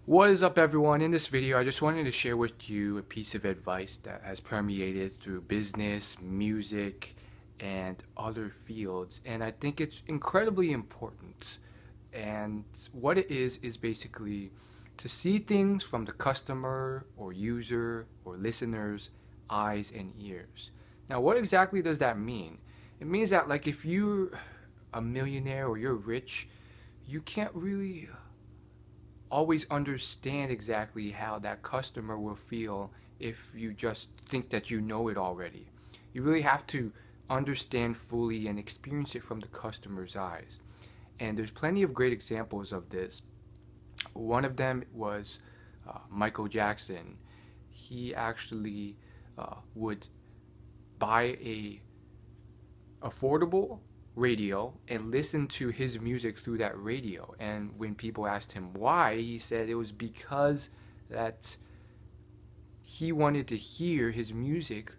What is up, everyone? In this video I just wanted to share with you a piece of advice that has permeated through business, music, and other fields, and I think it's incredibly important. And what it is basically to see things from the customer or user or listener's eyes and ears. Now, what exactly does that mean? It means that, like, if you're a millionaire or you're rich, you can't really always understand exactly how that customer will feel if you just think that you know it already. You really have to understand fully and experience it from the customer's eyes. And there's plenty of great examples of this. One of them was Michael Jackson. He actually would buy a affordable radio and listen to his music through that radio. And when people asked him why, he said it was because that he wanted to hear his music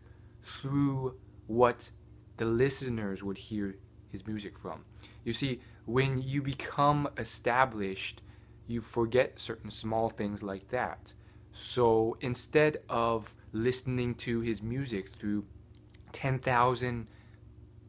through what the listeners would hear his music from. You see, when you become established, you forget certain small things like that. So instead of listening to his music through 10,000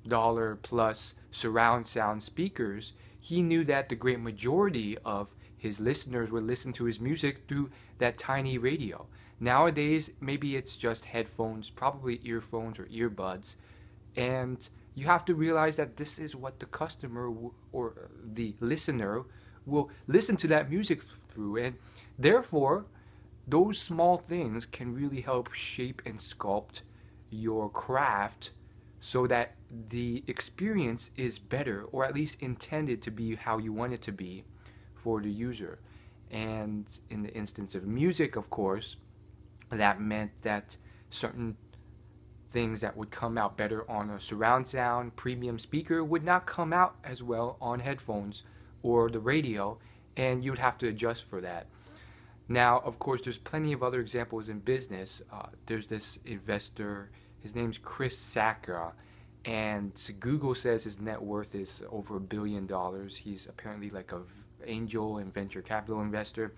dollar plus surround sound speakers, he knew that the great majority of his listeners would listen to his music through that tiny radio. Nowadays, maybe it's just headphones, probably earphones or earbuds, and you have to realize that this is what the customer or the listener will listen to that music through, and therefore those small things can really help shape and sculpt your craft so that the experience is better, or at least intended to be how you want it to be for the user. And in the instance of music, of course, that meant that certain things that would come out better on a surround sound premium speaker would not come out as well on headphones or the radio, and you'd have to adjust for that. Now, of course, there's plenty of other examples in business. There's this investor, his name's Chris Sacca, and Google says his net worth is over $1 billion. He's apparently like a angel and venture capital investor.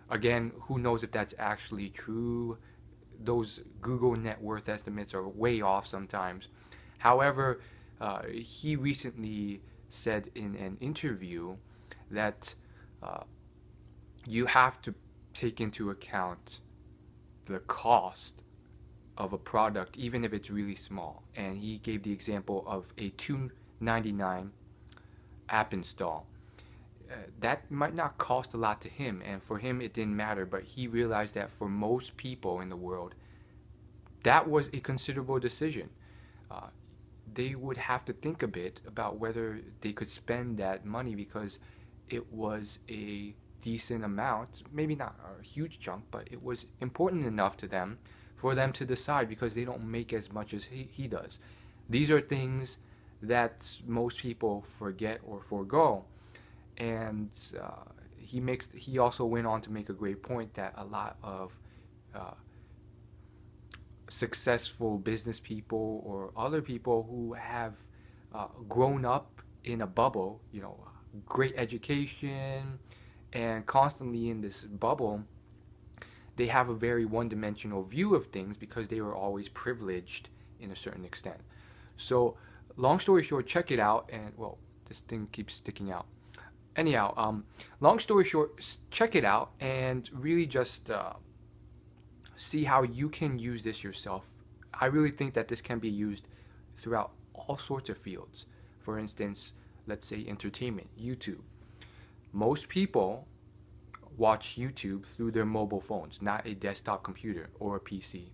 Again, who knows if that's actually true? Those Google net worth estimates are way off sometimes. However, he recently said in an interview that you have to take into account the cost of a product, even if it's really small. And he gave the example of a $2.99 app install. That might not cost a lot to him, and for him it didn't matter, but he realized that for most people in the world, that was a considerable decision. They would have to think a bit about whether they could spend that money because it was a decent amount, maybe not a huge chunk, but it was important enough to them for them to decide, because they don't make as much as he does. These are things that most people forget or forego. And he also went on to make a great point that a lot of successful business people or other people who have grown up in a bubble, great education, and constantly in this bubble, they have a very one-dimensional view of things because they were always privileged in a certain extent. So, long story short, check it out. And well, this thing keeps sticking out. Anyhow, long story short, check it out and really just see how you can use this yourself. I really think that this can be used throughout all sorts of fields. For instance, let's say entertainment, YouTube. Most people watch YouTube through their mobile phones, not a desktop computer or a PC.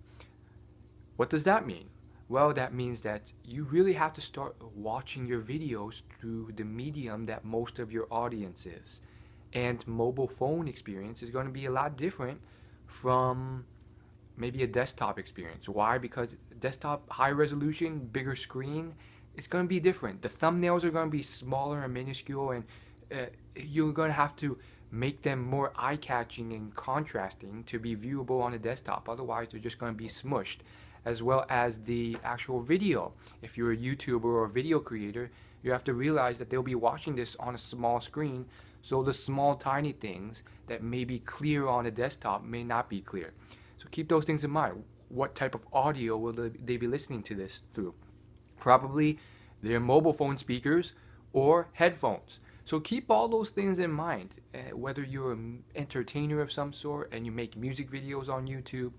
What does that mean? Well, that means that you really have to start watching your videos through the medium that most of your audience is. And mobile phone experience is going to be a lot different from maybe a desktop experience. Why? Because desktop, high resolution, bigger screen, it's going to be different. The thumbnails are going to be smaller and minuscule, and you're going to have to make them more eye-catching and contrasting to be viewable on a desktop. Otherwise, they're just going to be smushed. As well as the actual video. If you're a YouTuber or a video creator, you have to realize that they'll be watching this on a small screen So the small, tiny things that may be clear on a desktop may not be clear. So keep those things in mind. What type of audio will they be listening to this through? Probably their mobile phone speakers or headphones. So keep all those things in mind, whether you're an entertainer of some sort and you make music videos on YouTube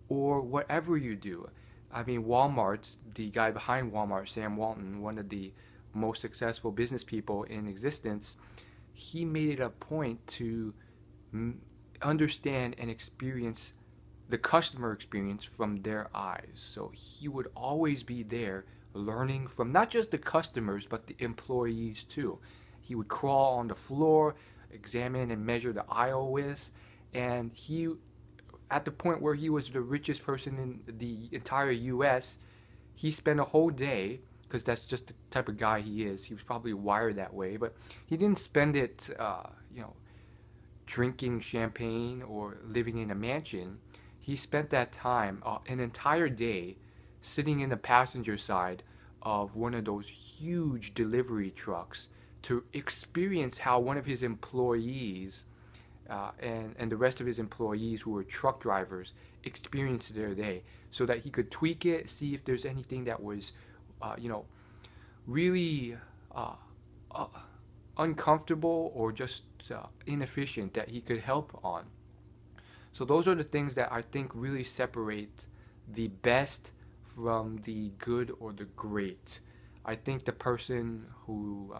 or whatever you do. I mean, Walmart, the guy behind Walmart, Sam Walton, one of the most successful business people in existence, he made it a point to understand and experience the customer experience from their eyes. So he would always be there learning from not just the customers but the employees too. He would crawl on the floor, examine and measure the aisle widths, and he, at the point where he was the richest person in the entire US, he spent a whole day, because that's just the type of guy he is. He was probably wired that way, but he didn't spend it, drinking champagne or living in a mansion. He spent that time, an entire day, sitting in the passenger side of one of those huge delivery trucks to experience how one of his employees and the rest of his employees who were truck drivers experienced their day, so that he could tweak it, see if there's anything that was, really uncomfortable or just inefficient that he could help on. So those are the things that I think really separate the best from the good or the great. I think the person who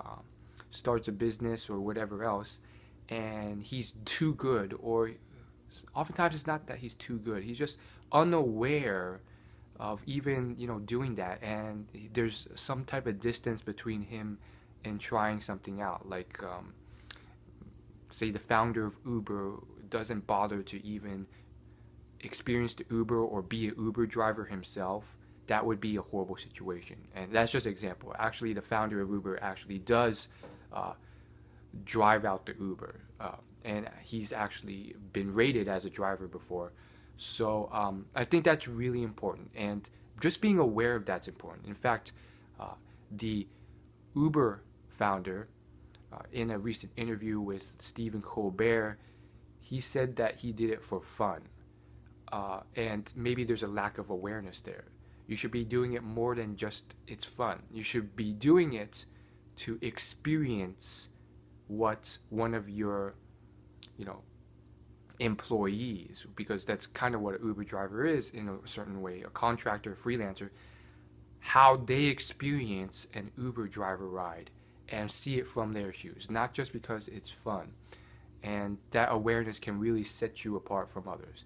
starts a business or whatever else and he's too good, or oftentimes it's not that he's too good, he's just unaware of even doing that, and there's some type of distance between him and trying something out, like say the founder of Uber doesn't bother to even experience the Uber or be an Uber driver himself. That would be a horrible situation, and that's just an example. Actually, the founder of Uber actually does drive out the Uber, and he's actually been rated as a driver before. So I think that's really important, and just being aware of that's important. In fact, the Uber founder, in a recent interview with Stephen Colbert, he said that he did it for fun, and maybe there's a lack of awareness there. You should be doing it more than just it's fun. You should be doing it to experience what one of your employees, because that's kind of what an Uber driver is in a certain way, a contractor, a freelancer, how they experience an Uber driver ride and see it from their shoes, not just because it's fun. And that awareness can really set you apart from others.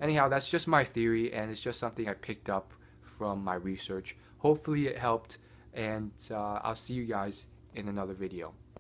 Anyhow, that's just my theory, and it's just something I picked up from my research. Hopefully it helped, and I'll see you guys in another video.